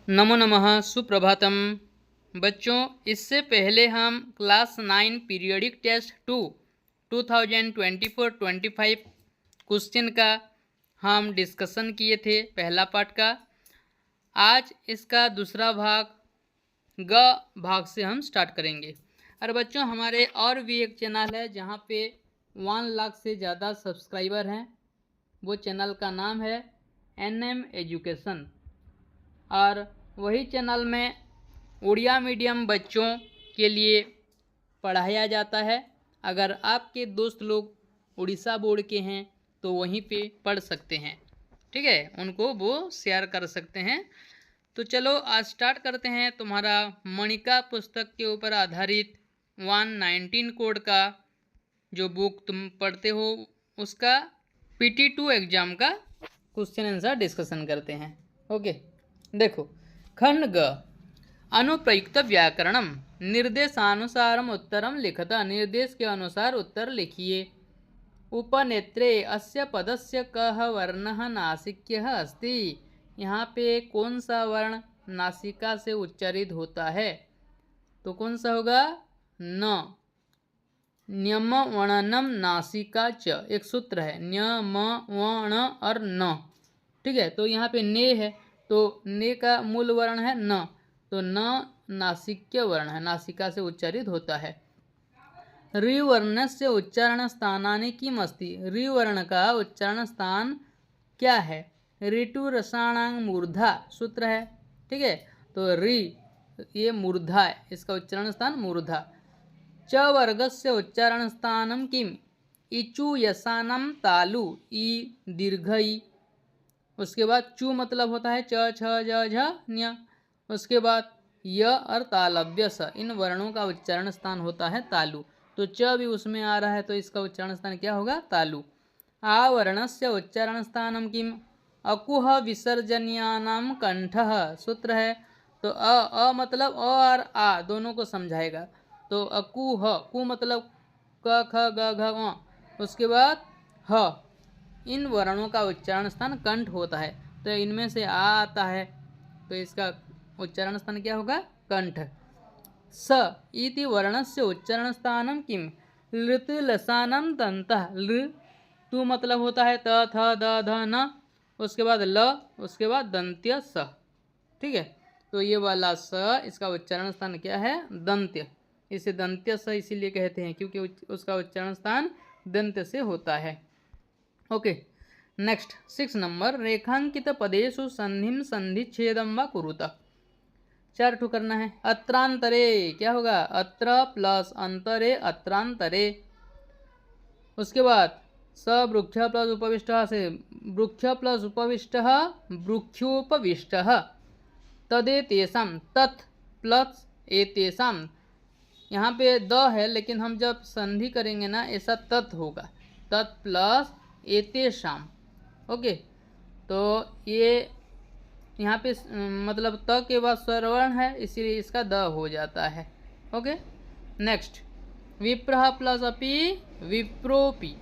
नमो नमः, सुप्रभातम। बच्चों, इससे पहले हम क्लास 9 पीरियोडिक टेस्ट 2024-25 क्वेश्चन का हम डिस्कशन किए थे, पहला पार्ट का। आज इसका दूसरा भाग से हम स्टार्ट करेंगे। और बच्चों, हमारे और भी एक चैनल है जहाँ पे 1 लाख से ज़्यादा सब्सक्राइबर हैं। वो चैनल का नाम है NM एजुकेशन, और वही चैनल में उड़िया मीडियम बच्चों के लिए पढ़ाया जाता है। अगर आपके दोस्त लोग उड़ीसा बोर्ड के हैं तो वहीं पे पढ़ सकते हैं, ठीक है, उनको वो शेयर कर सकते हैं। तो चलो आज स्टार्ट करते हैं। तुम्हारा मणिका पुस्तक के ऊपर आधारित 119 कोड का जो बुक तुम पढ़ते हो उसका PT2 एग्जाम का क्वेश्चन आंसर डिस्कशन करते हैं। ओके, देखो, खंड ग अनुप्रयुक्त व्याकरणम निर्देशानुसारम उत्तरम लिखत। निर्देश के अनुसार उत्तर लिखिए। उपनेत्रे अस्य पदस्य कः वर्णः नासिक्यः अस्ति। यहाँ पे कौन सा वर्ण नासिका से उच्चारित होता है? तो कौन सा होगा? न। न्यम वर्णनम नासिका च, एक सूत्र है, न्यम वर्ण और न, ठीक है। तो यहाँ पे ने है, तो ने का मूल वर्ण है न, तो न नासिक्य वर्ण है, नासिका से उच्चारित होता है। रि वर्णस्य उच्चारण स्थानानि किम अस्ति। रि वर्ण का उच्चारण स्थान क्या है? ऋतु रसाणांग मूर्धा सूत्र है, ठीक है। तो रि ये मूर्धा है, इसका उच्चारण स्थान मूर्धा। च वर्गस्य उच्चारण स्थानम किम। इचु यसानम तालु, ई दीर्घ ई। उसके बाद चू मतलब होता है च छ ज झ न्य। उसके बाद य और तालव्य स, इन वर्णों का उच्चारण स्थान होता है तालु। तो च भी उसमें आ रहा है, तो इसका उच्चारण स्थान क्या होगा? तालु। आ वर्णस्य उच्चारण स्थानम किम। अकुह विसर्जनीयानाम कंठः सूत्र है। तो अ मतलब अ और आ दोनों को समझाएगा। तो अकुह, कु मतलब क ख ग घ ङ। उसके बाद ह, इन वर्णों का उच्चारण स्थान कंठ होता है, तो इनमें से आ आता है, तो इसका उच्चारण स्थान क्या होगा? कंठ। स इति वर्णस्य उच्चारण स्थानम किम। लृत लसानम दंतः। लृ तु मतलब होता है त थ द ध न। उसके बाद ल, उसके बाद दंत्य स, ठीक है। तो ये वाला स, इसका उच्चारण स्थान क्या है? दंत्य। इसे दंत्य स इसीलिए कहते हैं क्योंकि उसका उच्चारण स्थान दंत्य से होता है। Okay, next 6 number. रेखांकित पदेषु संधिम संधिच्छेदम व कुरुत। 4 ठो करना है। अत्रांतरे क्या होगा? अत्र प्लस अंतरे अत्रांतरे। उसके बाद स वृक्ष प्लस उपविष्ट से वृक्ष प्लस उपविष्ट वृक्षोपविष्ट। तदेतेषाम, तत् प्लस एतेषाम। यहाँ पे द है, लेकिन हम जब संधि करेंगे ना ऐसा तत् होगा, तत् प्लस एतेषाम। ओके, तो ये यहाँ पे मतलब त के बाद स्वरवर्ण है, इसीलिए इसका द हो जाता है। ओके, नेक्स्ट विप्रः प्लस अपि विप्रोपि,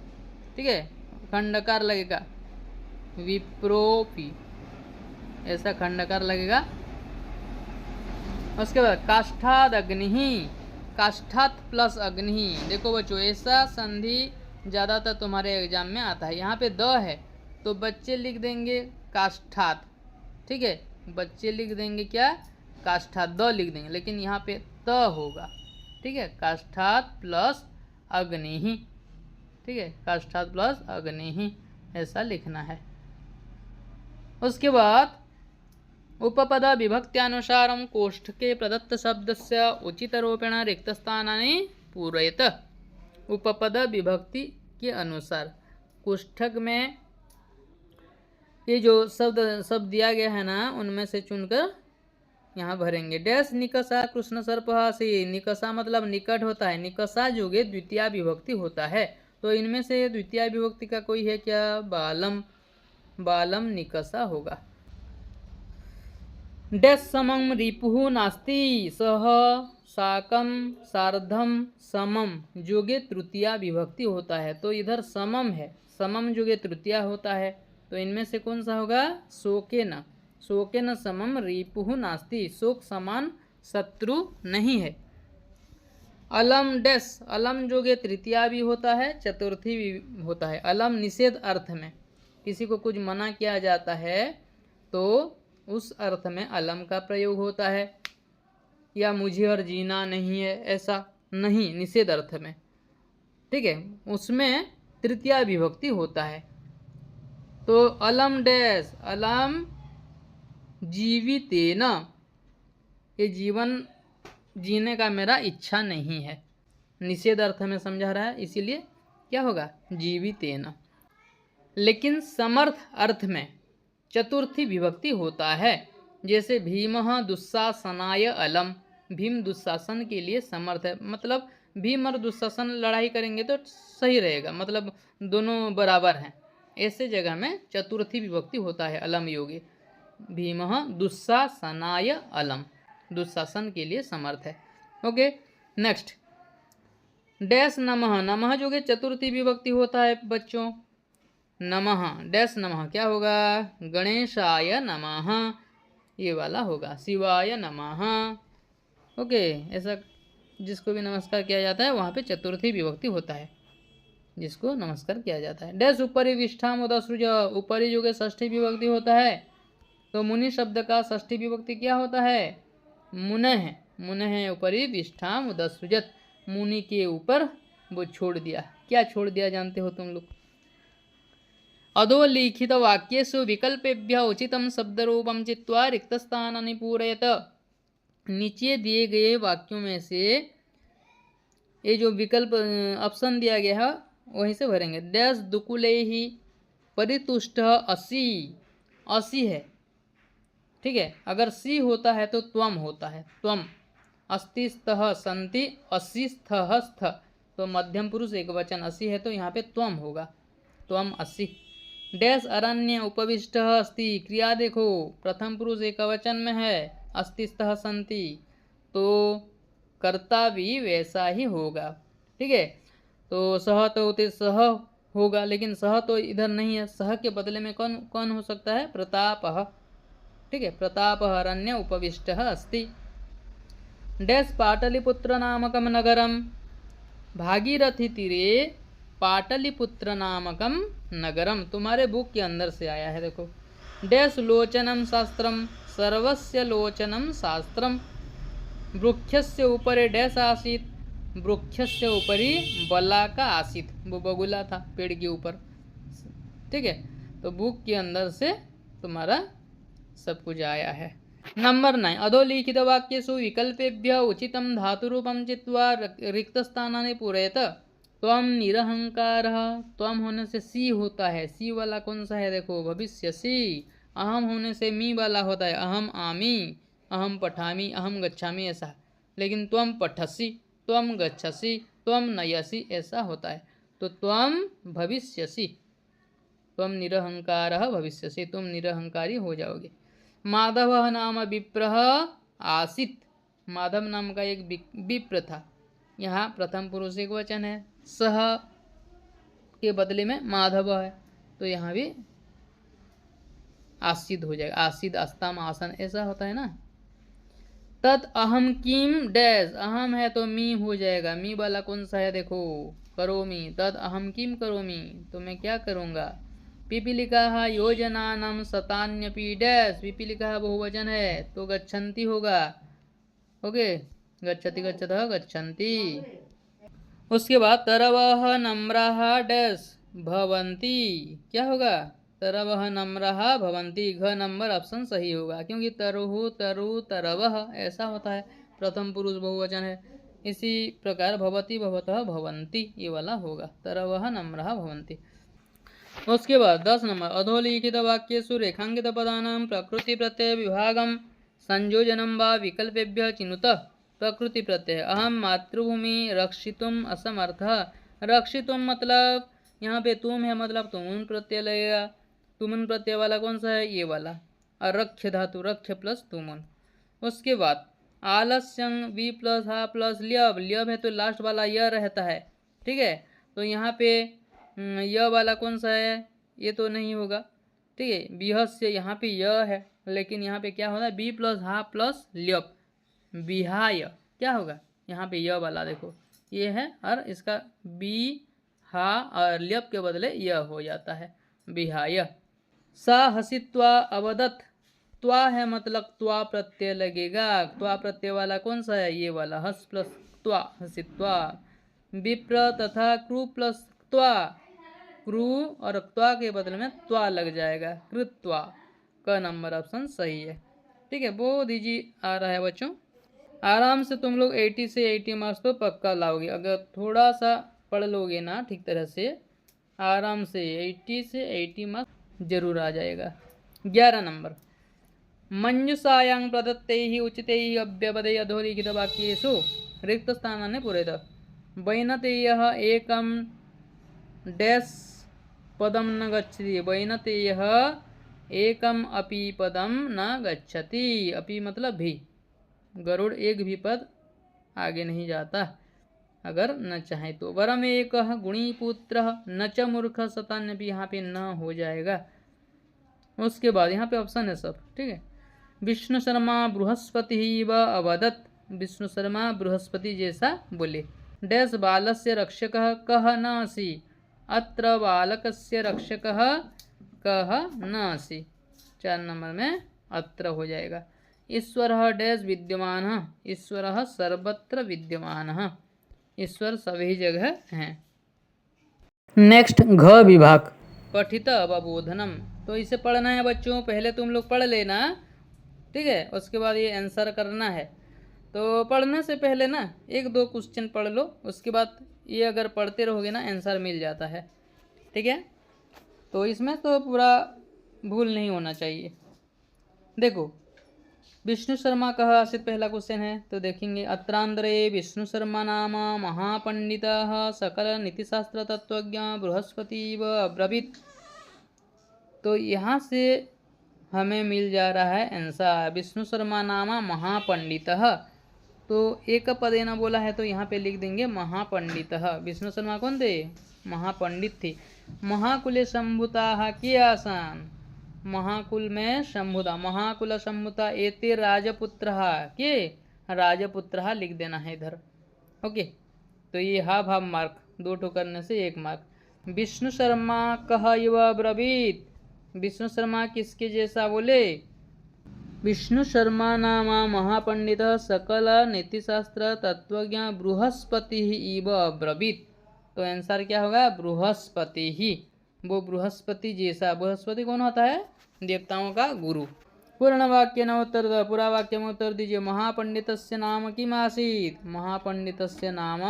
ठीक है, खंडकार लगेगा विप्रोपि, ऐसा खंडकार लगेगा। उसके बाद काष्ठाद अग्नि, काष्ठात प्लस अग्नि। देखो बच्चों, ऐसा संधि ज़्यादातर तुम्हारे एग्जाम में आता है। यहाँ पे द है तो बच्चे लिख देंगे काष्ठात, ठीक है, बच्चे लिख देंगे क्या? काष्ठात, द लिख देंगे, लेकिन यहाँ पे त होगा, ठीक है। काष्ठात प्लस अग्नि ही, ठीक है, काष्ठात प्लस अग्नि ही, ऐसा लिखना है। उसके बाद उपपद विभक्त्यानुसारम कोष्ठके प्रदत्त शब्दस्य उचितरूपेण रिक्तस्थानानि पूरयेत। उपपद विभक्ति के अनुसार कोष्ठक में ये जो शब्द दिया गया है ना, उनमें से चुनकर यहाँ भरेंगे। डैश निकषा कृष्ण सर्पहासी। निकषा मतलब निकट होता है, निकषा जुगे द्वितीय विभक्ति होता है। तो इनमें से द्वितीय विभक्ति का कोई है क्या? बालम, बालम निकषा होगा। डैश समम रिपुः नास्ति। सह साकम सार्धम समम जुगे तृतीया विभक्ति होता है। तो इधर समम है, समम जुगे तृतीया होता है, तो इनमें से कौन सा होगा? शोकेन, शोकेन समम रिपुः नास्ति, शोक समान शत्रु नहीं है। अलम डैश, अलम जो कि तृतीया भी होता है, चतुर्थी भी होता है। अलम निषेध अर्थ में, किसी को कुछ मना किया जाता है तो उस अर्थ में अलम का प्रयोग होता है। या मुझे और जीना नहीं है, ऐसा नहीं, निषेध अर्थ में, ठीक है, उसमें तृतीया विभक्ति होता है। तो अलम डैश, अलम जीवितेन, ये जीवन जीने का मेरा इच्छा नहीं है, निषेध अर्थ में समझा रहा है, इसीलिए क्या होगा, जीवितेन। लेकिन समर्थ अर्थ में चतुर्थी विभक्ति होता है, जैसे भीमः दुस्साहसनाय अलम, भीम दुस्शासन के लिए समर्थ है, मतलब भीम और दुस्शासन लड़ाई करेंगे तो सही रहेगा, मतलब दोनों बराबर हैं, ऐसे जगह में चतुर्थी विभक्ति होता है अलम योगी। भीमः दुस्शासनाय अलम, दुस्शासन के लिए समर्थ है। ओके, नेक्स्ट डैश नमः, नमः जो कि चतुर्थी विभक्ति होता है बच्चों। नमः डैश नमः क्या होगा, गणेशाय नमः, ये वाला होगा, शिवाय नमः। ओके, ऐसा जिसको भी नमस्कार किया जाता है वहाँ पे चतुर्थी विभक्ति होता है, जिसको नमस्कार किया जाता है। डैश ऊपरी विष्ठाम उदसृज, ऊपरी जो कि षष्ठी विभक्ति होता है, तो मुनि शब्द का षष्ठी विभक्ति क्या होता है, मुनः, मुनः ऊपरी विष्ठाम उदसृजत, मुनि के ऊपर वो छोड़ दिया, क्या छोड़ दिया जानते हो तुम लोग। अधोलिखित वाक्येषु विकल्पेभ्यः उचितं शब्दरूपं चित्वा रिक्तस्थानानि पूरयत, नीचे दिए गए वाक्यों में से ये जो विकल्प ऑप्शन दिया गया है वहीं से भरेंगे। डैश दुकुलैहि परितुष्टः असि, असि है, ठीक है, अगर सी होता है तो त्वम होता है, त्वम। अस्ति स्तः सन्ति, असि स्थः स्थ, तो मध्यम पुरुष एक वचन असि है तो यहाँ पे त्वम होगा, त्वम असि। डैश अरण्य उपविष्टः अस्ति, क्रिया देखो प्रथम पुरुष एक वचन में है, अस्ति स्तः सन्ति, तो कर्ता भी वैसा ही होगा, ठीक है। तो सह तो होते सह होगा, लेकिन सह तो इधर नहीं है, सह के बदले में कौन कौन हो सकता है, प्रतापः, ठीक है, प्रतापः अरण्य उपविष्टः अस्ति। डैश पाटलिपुत्र नामकम नगरम, भागीरथी तीरे पाटलिपुत्र नामकम नगरम, तुम्हारे बुक के अंदर से आया है, देखो। डैश लोचनम शास्त्रम, सर्वस्य लोचनम शास्त्रम, वृक्षस्य ऊपरे डैश आसीत, वृक्षस्य ऊपरी बला का आसीत, वो बगुला था पेड़ के ऊपर, ठीक है। तो बुक के अंदर से तुम्हारा सब कुछ आया है। नंबर 9 अधोलिखित वाक्येषु विकल्पेभ्यः उचितं धातुरूपं चित्वा रिक्तस्थानानि पूरयत। त्वं निरहंकारः, त्वं होने से सी होता है, सी वाला कौन सा है देखो, भविष्यसि। अहम होने से मी वाला होता है, अहम आमि, अहम पठामि, अहम गच्छामि, ऐसा। लेकिन त्वं पठसि, त्वं गच्छसि, त्वं नयसि, ऐसा होता है। तो त्वं भविष्यसि, त्वं निरहंकारः भविष्यसि, तुम निरहंकारी हो जाओगे। माधवः नाम विप्रः आसीत्, माधव नाम का एक विप्र था, यहाँ प्रथम पुरुष एक वचन है, सह के बदले में माधव है, तो यहाँ भी आसिद हो जाएगा, आसिद आस्ताम आसन ऐसा होता है ना। तत् अहम किम डैश, अहम है तो मी हो जाएगा, मी वाला कौन सा है देखो, करोमी, तत् अहम किम करोमी, तो मैं क्या करूँगा। पिपीलिका योजनानां शतान्यपि डैश, पिपीलिका बहुवचन है तो गच्छन्ति होगा, ओके, गच्छति गच्छतः गच्छन्ति। उसके बाद तरवः नम्राः डैश भवन्ति, क्या होगा, तरवः नम्राः भवन्ति, घ नंबर ऑप्शन सही होगा, क्योंकि तरुः तरु तरवः ऐसा होता है, प्रथम पुरुष बहुवचन है। इसी प्रकार भवति भवतः भवन्ति, ये वाला होगा, तरवः नम्राः भवन्ति। उसके बाद 10 नंबर अधोलिखित वाक्येषु रेखांकित पदानां प्रकृति प्रत्यय विभागम संयोजनं वा विकल्पेभ्यः चिनुत। प्रकृति प्रत्यय, अहम मातृभूमि रक्षितुम असमर्थः, रक्षितुम मतलब यहाँ पे तुम है, मतलब तुमुन प्रत्यय लगेगा, तुमुन प्रत्यय वाला कौन सा है, ये वाला, और रक्ष धातु, रक्ष प्लस तुमुन। उसके बाद आलस्यं वी प्लस हा प्लस ल्यब, ल्यब है तो लास्ट वाला यह रहता है, ठीक है। तो यहाँ पे यह वाला कौन सा है, ये तो नहीं होगा, ठीक है। बिहस्य यहाँ पे यह है, लेकिन यहाँ पे क्या होता है, बी प्लस हा प्लस ल्यप, विहाय, क्या होगा यहाँ पे य वाला देखो ये है, और इसका बी हा और ल्यप के बदले य हो जाता है, विहाय। सा हसित्वा अवदत, त्वा है मतलब त्वा प्रत्यय लगेगा, त्वा प्रत्यय वाला कौन सा है, ये वाला, हस प्लस त्वा, हसित्वा। विप्र तथा क्रू प्लस त्वा, क्रू और त्वा के बदले में त्वा लग जाएगा, कृत्वा। क नंबर ऑप्शन सही है। ठीक है, बहुत इजी आ रहा है बच्चों, आराम से तुम लोग 80 से 80 मार्क्स तो पक्का लाओगे, अगर थोड़ा सा पढ़ लोगे ना ठीक तरह से, आराम से 80 से 80 मार्क्स जरूर आ जाएगा। 11 नंबर, मंजुषायां प्रदत्तैः उचितैः अव्यपदैः अधोलिखितवाक्येषु रिक्तस्थानानि पूरयत। वैनतेयः एकं डैश पदं न गच्छति, वैनतेयः एकम अपि पदम न गच्छति, अपि मतलब भी, गरुड़ एक भी पद आगे नहीं जाता अगर न चाहे तो। वरम एक गुणी पुत्र न च मूर्ख सतान्यपि, यहाँ पे न हो जाएगा। उसके बाद यहाँ पे ऑप्शन है सब, ठीक है। विष्णु शर्मा बृहस्पति व अवदत, विष्णु शर्मा बृहस्पति जैसा बोले। डैश बालस्य रक्षकः कः नासि, अत्र बालकस्य रक्षकः कः नासि, 4 नंबर में अत्र हो जाएगा। ईश्वरः डैश विद्यमानः, ईश्वरः सर्वत्र विद्यमानः, ईश्वर सभी जगह हैं। नेक्स्ट, घ विभाग, पठित अवबोधनम, तो इसे पढ़ना है बच्चों, पहले तुम लोग पढ़ लेना, ठीक है, उसके बाद ये आंसर करना है। तो पढ़ने से पहले ना 1-2 क्वेश्चन पढ़ लो, उसके बाद ये अगर पढ़ते रहोगे ना आंसर मिल जाता है, ठीक है। तो इसमें तो पूरा भूल नहीं होना चाहिए। देखो, विष्णु शर्मा कहा आसित, पहला क्वेश्चन है, तो देखेंगे। अत्रांतरे विष्णु शर्मा नाम महापंडितः सकल नीतिशास्त्र तत्वज्ञ बृहस्पति व अब्रवीत, तो यहाँ से हमें मिल जा रहा है आंसर। विष्णु शर्मा नाम महापंडितः, तो एक पदेना बोला है तो यहाँ पे लिख देंगे महापंडितः। विष्णु शर्मा कौन थे, महापंडित थे। महाकुले संभुता के आसान, महाकुल में संभुता, महाकुल संभुता एते राजपुत्र के, राजपुत्र लिख देना है इधर, ओके। तो ये हाफ हाफ मार्क, 2 ठो करने से 1 मार्क। विष्णु शर्मा कह युव ब्रवीत, विष्णु शर्मा किसके जैसा बोले, विष्णु शर्मा नाम महापंडित सकल नीतिशास्त्र तत्वज्ञ बृहस्पति इव ब्रवीत, तो आंसर क्या होगा, बृहस्पति ही, वो बृहस्पति जैसा। बृहस्पति कौन होता है, देवताओं का गुरु। पूर्ण वाक्य न उत्तर, पूरा वाक्य में उत्तर दीजिए। महापंडितस्य नाम किम आसीत, महापंडितस्य नाम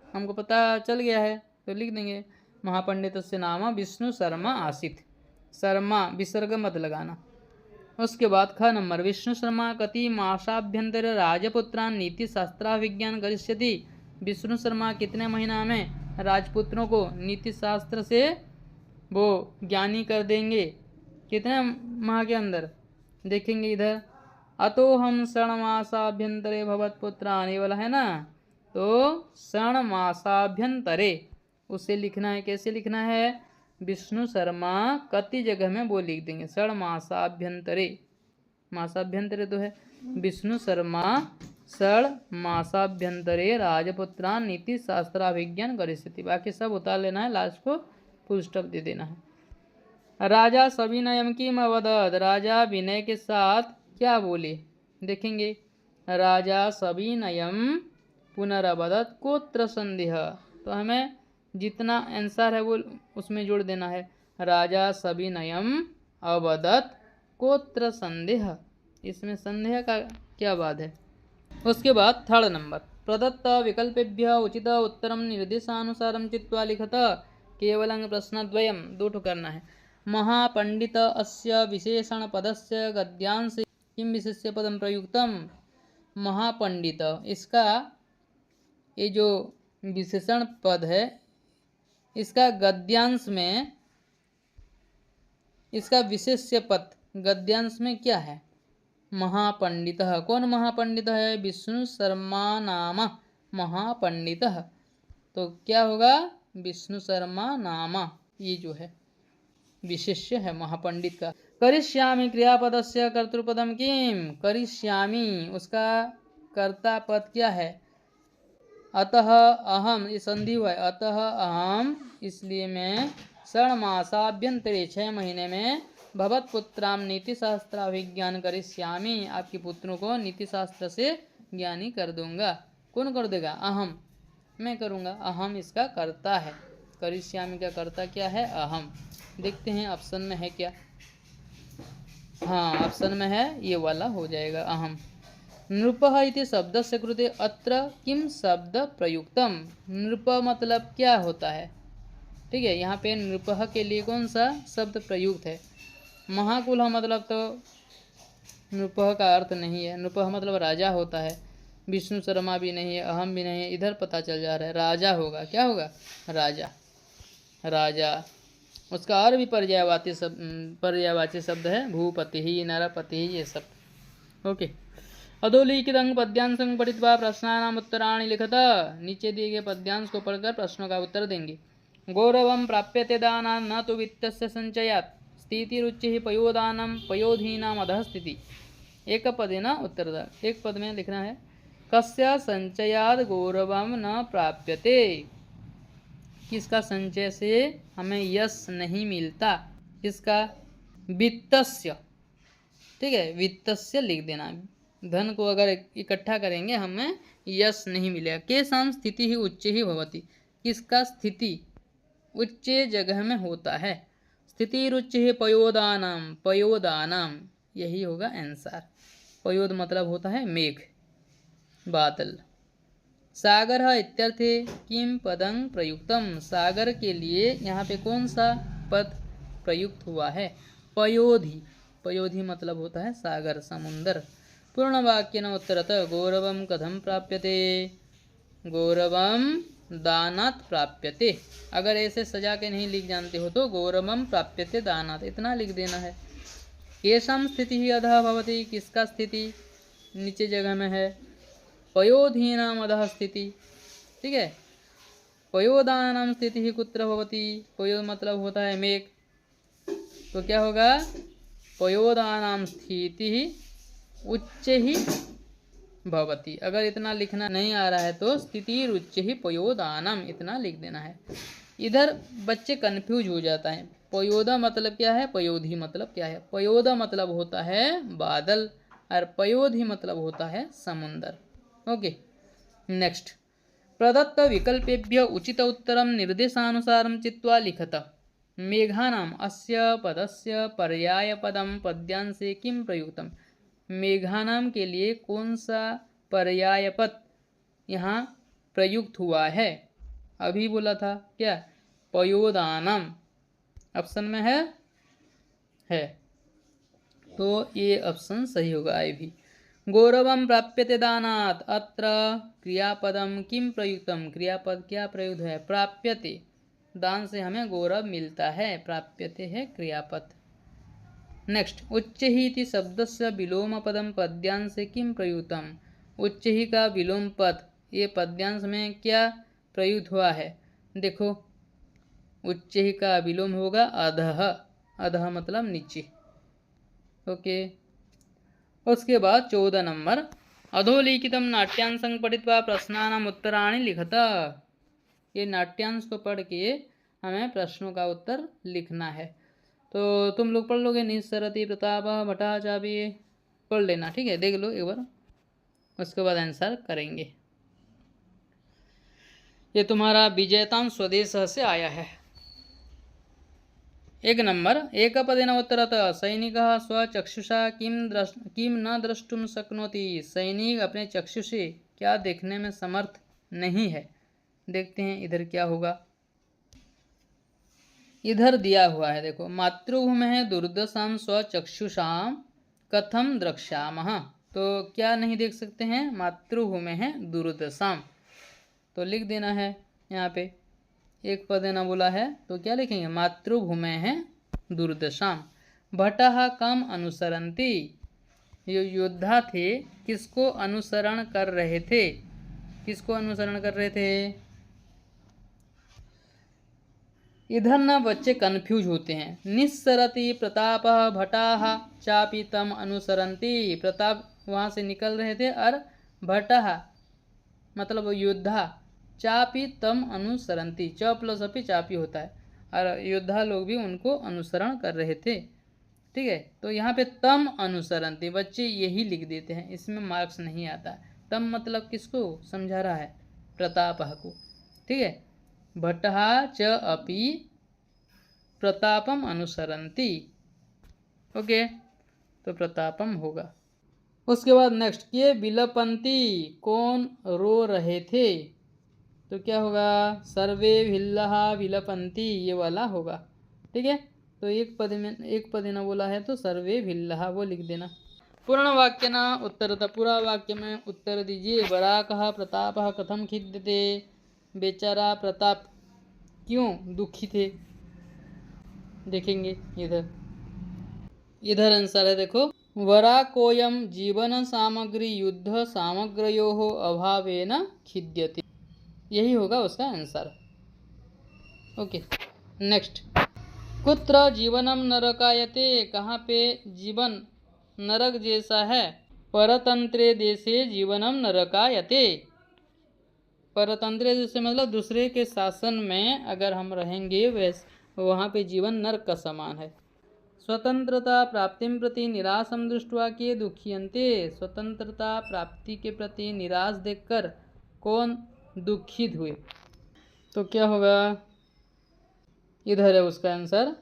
हमको पता चल गया है तो लिख देंगे, महापंडितस्य नाम विष्णु शर्मा आसीत, शर्मा विसर्ग मत लगाना। उसके बाद ख नंबर, विष्णु शर्मा कति मासाभ्यंतर राजपुत्रान नीति शास्त्राभिज्ञान करिष्यति, विष्णु शर्मा कितने महीना में राजपुत्रों को नीति शास्त्र से वो ज्ञानी कर देंगे, कितने माह के अंदर, देखेंगे इधर। अतो हम षण्मासाभ्यंतरे भवत पुत्रानि वाला है ना, तो षण्मासाभ्यंतरे उसे लिखना है, कैसे लिखना है, विष्णु शर्मा कति जगह में वो लिख देंगे, षण्मासाभ्यंतरे, मासाभ्यंतरे तो है, विष्णु शर्मा षण्मासाभ्यंतरे राजपुत्रान नीति शास्त्राभिज्ञान करिष्यति, बाकी सब उतार लेना है, लास्ट को फुल स्टॉप दे देना है। राजा सविनयम किम अवदत, राजा विनय के साथ क्या बोले, देखेंगे। राजा सविनयम पुनरवदत कोत्र संदेह, तो हमें जितना आंसर है वो उसमें जोड़ देना है। राजा सविनयम अवदत कोत्र संदेह, इसमें संदेह का क्या बात है। उसके बाद 3rd नंबर, प्रदत्त विकल्पेभ्य उचित उत्तरम निर्देशानुसारम चित्वा लिखत, केवलं प्रश्नद्वयं, 2 ठो करना है। महापंडित अस्य विशेषण पदस्य गद्यांश किम विशेष्य पदम प्रयुक्तम, महापंडित इसका ये जो विशेषण पद है इसका गद्यांश में, इसका विशेष्य पद गद्यांश में क्या है, महापंडित, कौन महापंडित है, विष्णु शर्मा नाम महापंडित, तो क्या होगा, विष्णु शर्मा नाम, ये जो है विशेष्य है महापंडित का। करिष्यामि क्रियापदस्य कर्तृपदम किम, करिष्यामि उसका कर्ता पद क्या है, अतः अहम, ये संधि हुआ है, अतः अहम इसलिए मैं, 6 मासाभ्यंतरे 6 महीने में, भवत्पुत्राम नीति शास्त्राभिज्ञान करिष्यामि आपके पुत्रों को नीति शास्त्र से ज्ञानी कर दूंगा। कौन कर देगा, अहम, मैं करूंगा, अहम इसका कर्ता है, करिष्यामि का कर्ता क्या है, अहम। देखते हैं ऑप्शन में है क्या, हाँ ऑप्शन में है ये वाला हो जाएगा अहम। नृपः इति शब्दस्य कृते अत्र किम शब्द प्रयुक्तम, नृप मतलब क्या होता है, ठीक है, यहाँ पे नृपः के लिए कौन सा शब्द प्रयुक्त है, महाकुलः मतलब तो नृपः का अर्थ नहीं है, नृपः मतलब राजा होता है, विष्णु शर्मा भी नहीं है, अहम भी नहीं है, इधर पता चल जा रहा है राजा होगा, क्या होगा, राजा, राजा। उसका और भी पर्यायवाची शब्द है भूपति ही, नरपति ही, ये सब। ओके, अधोलिखितं पद्यांशं पठित्वा प्रश्नानाम् उत्तराणि लिखत, नीचे दिए गए पद्यांश को पढ़कर प्रश्नों का उत्तर देंगे। गौरवं प्राप्यते दानात् न तो वित्तस्य संचयात्, स्थितिरुचिः पयोदानं पयोधीनाम् अधः स्थिति। एक पद है ना उत्तर, एक पद में लिखना है, कस्य संचयात् गौरवं न प्राप्यते, किसका संचय से हमें यश नहीं मिलता, किसका, वित्तस्य, ठीक है, वित्तस्य लिख देना, धन को अगर इकट्ठा करेंगे हमें यश नहीं मिलेगा। केषां स्थिति ही उच्च ही भवति, किसका स्थिति उच्च जगह में होता है, स्थितिरुच्च ही पयोदानाम, पयोदानाम यही होगा आंसर। पयोद मतलब होता है मेघ, बादल। सागर इत्यर्थे किम पदं प्रयुक्तम, सागर के लिए यहाँ पे कौन सा पद प्रयुक्त हुआ है, पयोधि, पयोधि मतलब होता है सागर, समुंदर। पूर्ण वाक्य न उत्तरतः गौरवं कथं प्राप्यते, गौरवं दानात् प्राप्यते, अगर ऐसे सजा के नहीं लिख जानते हो तो गौरवं प्राप्यते दानात् इतना लिख देना है। केषां स्थिति ही अधः भवति, किसका स्थिति नीचे जगह में है, पयोधीनाम् अधः स्थिति, ठीक है, पयोदानां स्थिति ही कुत्र भवति, पयोद मतलब होता है मेघ, तो क्या होगा, पयोदानां स्थिति ही उच्च ही भवति। अगर इतना लिखना नहीं आ रहा है तो स्थिति उच्च ही पयोदानम इतना लिख देना है। इधर बच्चे कंफ्यूज हो जाता है, पयोदा मतलब क्या है, पयोधि मतलब क्या है। पयोदा मतलब होता है बादल और पयोधि मतलब होता है समुंदर। ओके, नेक्स्ट, प्रदत्त विकल्पेभ्य उचित उत्तरम निर्देशानुसारं चित्वा लिखत। मेघानाम अस्य पदस्य पर्यायपदम पद्यांशे किम प्रयुक्तम, मेघानाम के लिए कौन सा पर्यायपद यहाँ प्रयुक्त हुआ है, अभी बोला था क्या, पयोदानम, ऑप्शन में है तो ये ऑप्शन सही होगा आई भी। गौरवं प्राप्यते दानात्, अत्र क्रियापदम किम प्रयुक्तम, क्रियापद क्या प्रयुक्त है, प्राप्यते, दान से हमें गौरव मिलता है, प्राप्यते है क्रियापद। नेक्स्ट, उच्च ही इति शब्दस्य विलोम पदम पद्यांश किम प्रयुक्तम, उच्च ही का विलोम पद ये पद्यांश में क्या प्रयुक्त हुआ है, देखो उच्च ही का विलोम होगा अधः, अधः मतलब नीचे। ओके, उसके बाद 14 नंबर, अधोलिखितं नाट्यांशं पठित्वा प्रश्नानाम् उत्तराणि लिखत, ये नाट्यांश को पढ़ के हमें प्रश्नों का उत्तर लिखना है। तो तुम लोग पढ़ लोगे, निस्सरति प्रताप भट्टाचार्य पढ़ लेना, ठीक है, देख लो एक बार, उसके बाद आंसर करेंगे। ये तुम्हारा विजयतां स्वदेश से आया है। एक नंबर, एक पदेन उत्तरतः सैनिकः स्वचक्षुषा किम न द्रष्टुम शक्नोति, सैनिक अपने चक्षु से क्या देखने में समर्थ नहीं है। देखते हैं इधर क्या होगा, इधर दिया हुआ है देखो, मातृभूमि दुर्दशां स्वचक्षुषां कथम द्रक्ष्यामः, तो क्या नहीं देख सकते हैं, मातृभूमि है दुर्दशां, तो लिख देना है यहाँ पे, एक पद ना बोला है तो क्या लिखेंगे, मातृभूमि है दुर्दशां। भटः कम अनुसरन्ति, ये योद्धा थे किसको अनुसरण कर रहे थे, किसको अनुसरण कर रहे थे, इधर ना बच्चे कंफ्यूज होते हैं। निस्सरति प्रताप भटाः चापि तम अनुसरन्ति। प्रताप वहाँ से निकल रहे थे और भटाः मतलब योद्धा चापि तम अनुसरन्ति, च प्लस अपि चापि होता है, और योद्धा लोग भी उनको अनुसरण कर रहे थे। ठीक है, तो यहाँ पे तम अनुसरन्ति बच्चे यही लिख देते हैं, इसमें मार्क्स नहीं आता। तम मतलब किसको समझा रहा है? प्रतापः को। ठीक है, भट्टः च अपि प्रतापम अनुसरन्ति। ओके, तो प्रतापम होगा। उसके बाद नेक्स्ट, के विलपन्ति कौन रो रहे थे? तो क्या होगा? सर्वे भिल्लः विलपन्ति, ये वाला होगा। ठीक है, तो एक पद न बोला है तो सर्वे भिल्लः वो लिख देना। पूर्ण वाक्य न उत्तरतः, पूरा वाक्य में उत्तर दीजिए। वराकः प्रतापः कथम खिद्यते? बेचारा प्रताप क्यों दुखी थे? देखेंगे इधर आंसर है, देखो। वराकोयम जीवन सामग्री युद्ध सामग्रयोः अभावेन खिद्यते, यही होगा उसका आंसर। ओके, नेक्स्ट, कुत्र जीवनम नरकायते? कहाँ पे जीवन नरक जैसा है? परतंत्रे देशे जीवनम नरकायते। परतंत्रे देशे मतलब दूसरे के शासन में अगर हम रहेंगे वहाँ पे जीवन नरक का समान है। स्वतंत्रता प्राप्तिं प्रति निराशं दृष्ट्वा के दुखियन्ते? स्वतंत्रता प्राप्ति के प्रति निराश देखकर कौन दुखित हुए? तो क्या होगा? इधर है उसका आंसर,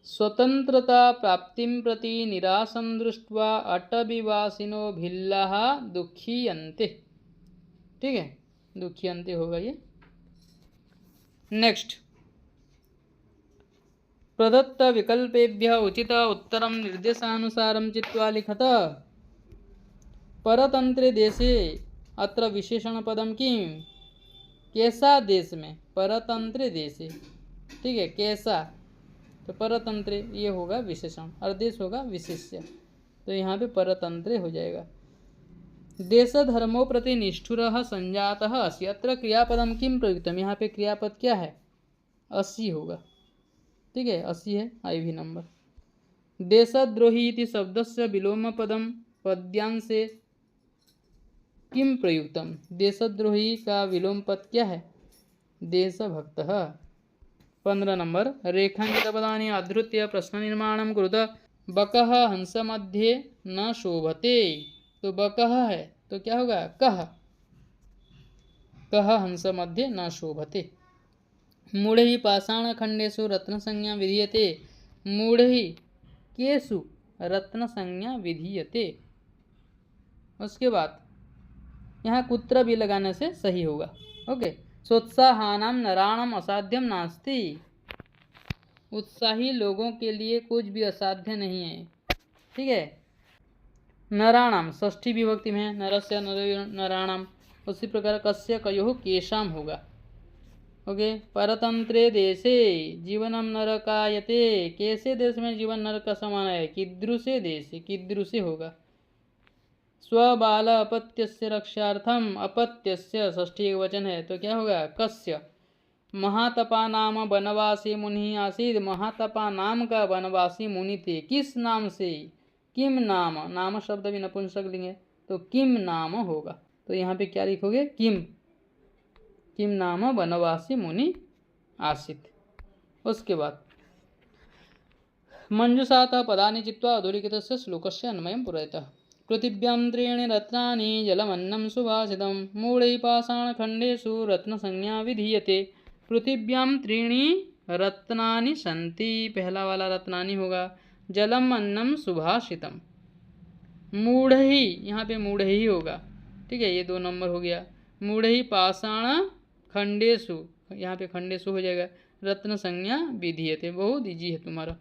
स्वतंत्रता प्राप्तिं प्रति निराशं दृष्ट्वा अटविवासिनो भिल्लाः दुखियन्ते। ठीक है, दुखियन्ते होगा ये। नेक्स्ट, प्रदत्त विकल्पेभ्यः उचित उत्तरं निर्देशानुसारं चित्वा लिखत। परतंत्रे देशे अत्र विशेषण पदम किं? कैसा देश में? परतंत्रे देशे। ठीक है, कैसा, तो परतंत्रे ये होगा विशेषण और देश होगा विशेष्य, तो यहाँ पे परतंत्रे हो जाएगा। देश धर्मो प्रति निष्ठुरः संजातः असि, अत्र क्रियापदम किं प्रयुक्तम? यहाँ पे क्रियापद क्या है? असि होगा। ठीक है, 80 है IV नंबर। देशद्रोही इति शब्दस्य विलोम पदम पद्यांशे किम प्रयुक्तम? देशद्रोही का विलोम पद क्या है? देशभक्तः। 15 नंबर, रेखांकित पदानि आधृत्य प्रश्न निर्माणं कुरुत। बकः हंस मध्ये न शोभते, तो बकः है तो क्या होगा? कः। कः हंस मध्ये न शोभते। मूढ़ि पाषाणखंडेषु रत्नसंज्ञा विधीयते। मूढ़ि केषु रत्नसंज्ञा विधीयते। उसके बाद यहाँ कुत्र भी लगाने से सही होगा। ओके, सोत्साहानां नराणाम असाध्यम नास्ति। उत्साही लोगों के लिए कुछ भी असाध्य नहीं है। ठीक है, नराणाम षष्ठी विभक्ति में है, नरस्य नराणाम। उसी प्रकार कस्य कयोः केशाम होगा। ओके, परतंत्रे देशे जीवनम नरकायते। कैसे देश में जीवन नरक का समान है? कीदृशे देशे, कीदृशे होगा। स्वबाल अपत्यस्य रक्षार्थम, अपत्यस्य षष्ठी एक वचन है तो क्या होगा? कस्य। महातपा नाम वनवासी मुनि आसीद, महातपा नाम का वनवासी मुनि थे। किस नाम से? किम नाम, नाम शब्द भी नपुंसक लिंग तो किम नाम होगा, तो यहाँ पे क्या लिखोगे? किम। किम नाम वनवासी मुनि आसीत्। उसके बाद मंजुषातः पदानि चित्वा अधोलिखितस्य श्लोकस्य अन्वयं पूरयतः। पृथिव्यां त्रीणि रत्नानि जलमन्नं सुभाषितं, मूढैः पाषाणखण्डेषु रत्नसंज्ञा विधीयते। पृथिव्यां त्रीणि रत्नानि सन्ति, पहला वाला रत्नानि होगा। जलम अन्नम सुभाषितम। मूढ़ही, यहाँ पे मूढ़ही होगा। ठीक है, ये 2 नंबर हो गया। मूढ़ही पाषाण खंडेशु, यहाँ पे खंडेशु हो जाएगा। रत्न संज्ञा विधीयते, बहुत इजी है तुम्हारा।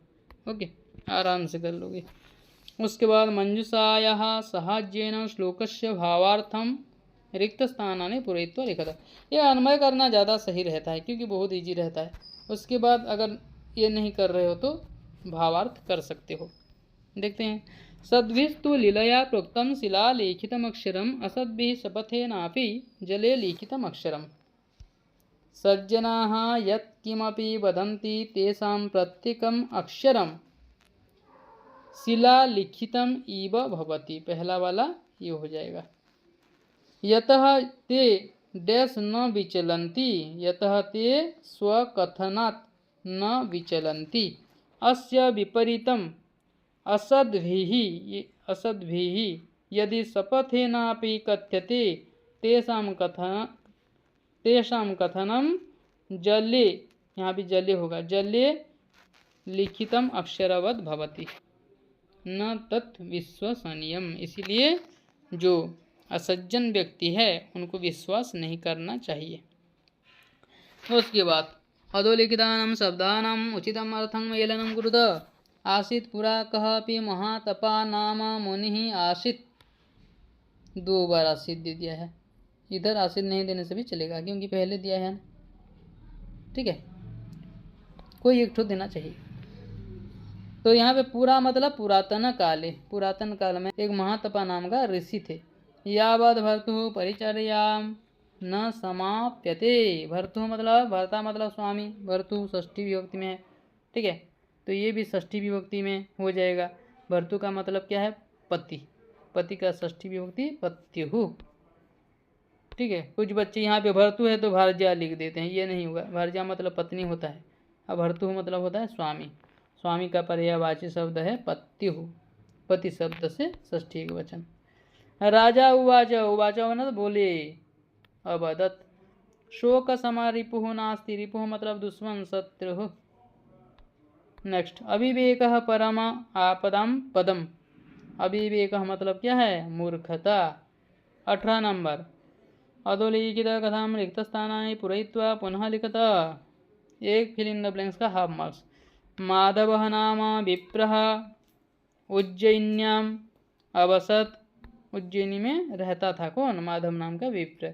ओके, आराम से कर लोगे। उसके बाद मंजुषायाः साहाय्येन श्लोकस्य भावार्थम रिक्त स्थानानि पूरयित्वा लिखत। ये अन्वय करना ज़्यादा सही रहता है क्योंकि बहुत इजी रहता है। उसके बाद अगर ये नहीं कर रहे हो तो भावार्थ कर सकते हो। देखते हैं। सद्भिस्तु लीलया प्रोक्तम शिला लिखितम अक्षरम, असद्भिः शपथेनापि जले लिखितम अक्षरम। सज्जनाः यत्किमपि वदन्ति तेषां प्रत्येकम् अक्षरं शिलालिखितम् इव भवति। पहला वाला ये हो जाएगा। यतः ते डैश न विचलन्ति, यतः ते स्वकथनात् न विचलन्ति। अस्य विपरीतम् असद्भिः यदि शपथेनापि कथ्यते तेषां कथनं जले, यहाँ भी जले होगा, जले लिखितम अक्षरवत् भवति न तत् विश्वसनीयम। इसलिए जो असज्जन व्यक्ति है उनको विश्वास नहीं करना चाहिए। उसके बाद अधोलिखितानां शब्दानाम् उचितम् अर्थं मेलनं कुरुत। आसीत् पुरा कः अपि महातपा नाम मुनिः आसीत्। 2 बार आसीत् दे दिया है, इधर आसीत् नहीं देने से भी चलेगा क्योंकि पहले दिया है ना, ठीक है, कोई एक ठो देना चाहिए। तो यहाँ पे पूरा मतलब पुरातन काले, पुरातन काल में एक महातपा नाम का ऋषि थे। यावद भर्तु परिचर्याम न समाप्यते। भर्तु मतलब भर्ता मतलब स्वामी, भर्तु षष्ठी विभक्ति में है, ठीक है, तो ये भी षष्ठी विभक्ति में हो जाएगा। भर्तु का मतलब क्या है? पति, पति का षष्ठी विभक्ति पत्युः, ठीक है। कुछ बच्चे यहाँ पे भर्तु है तो भार्या लिख देते हैं, ये नहीं होगा। भार्या मतलब पत्नी होता है, अब भर्तु मतलब होता है स्वामी। स्वामी का पर्यायवाची शब्द है पत्युः, पति शब्द से षष्ठी एक वचन। राजा उवाच, उवाच मतलब बोले, अवदत्। शोक समा रिपुः नास्ति, रिपुः मतलब दुश्मन शत्रु। नेक्स्ट, अविवेकः परम आपदम पदम। अविवेकः मतलब क्या है? मूर्खता। 18 नंबर, अधोलिखित कथां रिक्तस्थानानि पूरयित्वा पुनः लिखत। एक फिल इन द ब्लैंक्स का हाफ मार्क्स। माधवः नाम विप्रः उज्जयिन्याम अवसत्। उज्जैनी में रहता था कौन? माधव नाम का विप्र।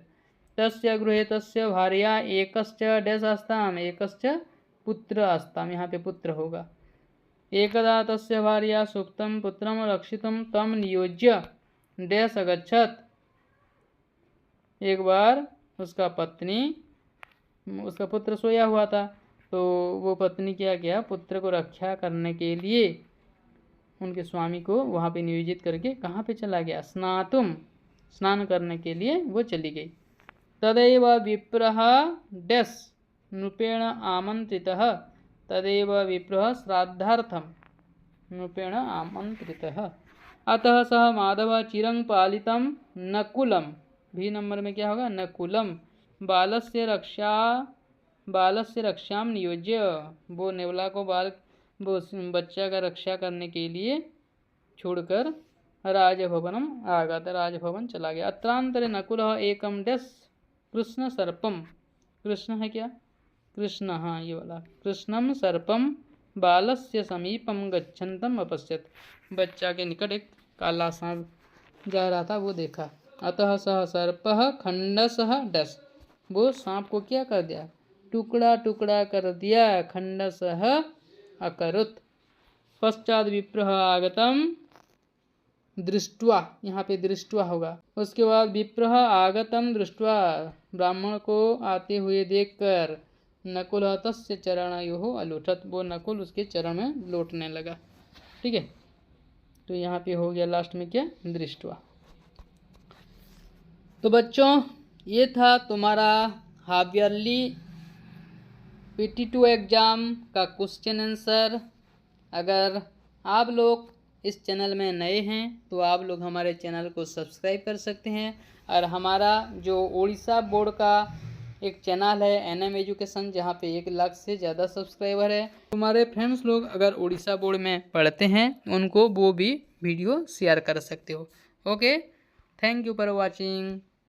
तस्य गृहे तस्य भार्या एकश्च डैश आस्ताम, एकश्च पुत्र आस्ताम, यहाँ पे पुत्र होगा। एकदा तस्य भार्या सुप्तं पुत्रं रक्षितुं तं नियोज्य डैश अगच्छत्। एक बार उसका पुत्र सोया हुआ था, तो वो पत्नी क्या किया? पुत्र को रक्षा करने के लिए उनके स्वामी को वहाँ पे नियोजित करके कहाँ पे चला गया? स्नातुम, स्नान करने के लिए वो चली गई। तदैव विप्रः डैश नृपेण आमंत्रितः, तदैव विप्रः श्राद्धार्थं नृपेण आमंत्रितः। अतः सः माधव चिरं पालितं नकुलं, भी नंबर में क्या होगा? नकुलं बालस्य रक्षां नियोज्य। वो नेवला को वो बच्चा का रक्षा करने के लिए छोड़कर राजभवनम आगत, राजभवन चला गया। अत्रांतरे नकुलः एकम डैश कृष्ण सर्पम, कृष्ण है क्या? कृष्ण, हाँ ये वाला, कृष्णम सर्पम बालस्य समीपम गच्छन्तम अपश्यत। बच्चा के निकट एक काला सांप जा रहा था, वो देखा। अतः सह सर्पः खंडसः डैश, वो सांप को क्या कर दिया? टुकड़ा टुकड़ा कर दिया। खंडसः अकरुत। पश्चात विप्रः आगतम दृष्ट्वा, यहाँ पे दृष्ट्वा होगा। उसके बाद विप्रः आगतम दृष्ट्वा, ब्राह्मण को आते हुए देखकर नकुल तस्य चरणयोः अलुठत, वो नकुल उसके चरण में लौटने लगा, ठीक है। तो यहाँ पे हो गया लास्ट में क्या? दृष्ट्वा। तो बच्चों ये था तुम्हारा हाफ ईयरली PT2 एग्ज़ाम का क्वेश्चन आंसर। अगर आप लोग इस चैनल में नए हैं तो आप लोग हमारे चैनल को सब्सक्राइब कर सकते हैं। और हमारा जो उड़ीसा बोर्ड का एक चैनल है NM एजुकेशन, जहाँ पे 1 लाख से ज़्यादा सब्सक्राइबर है। तुम्हारे फ्रेंड्स लोग अगर उड़ीसा बोर्ड में पढ़ते हैं उनको वो भी वीडियो शेयर कर सकते हो। Okay, thank you for watching.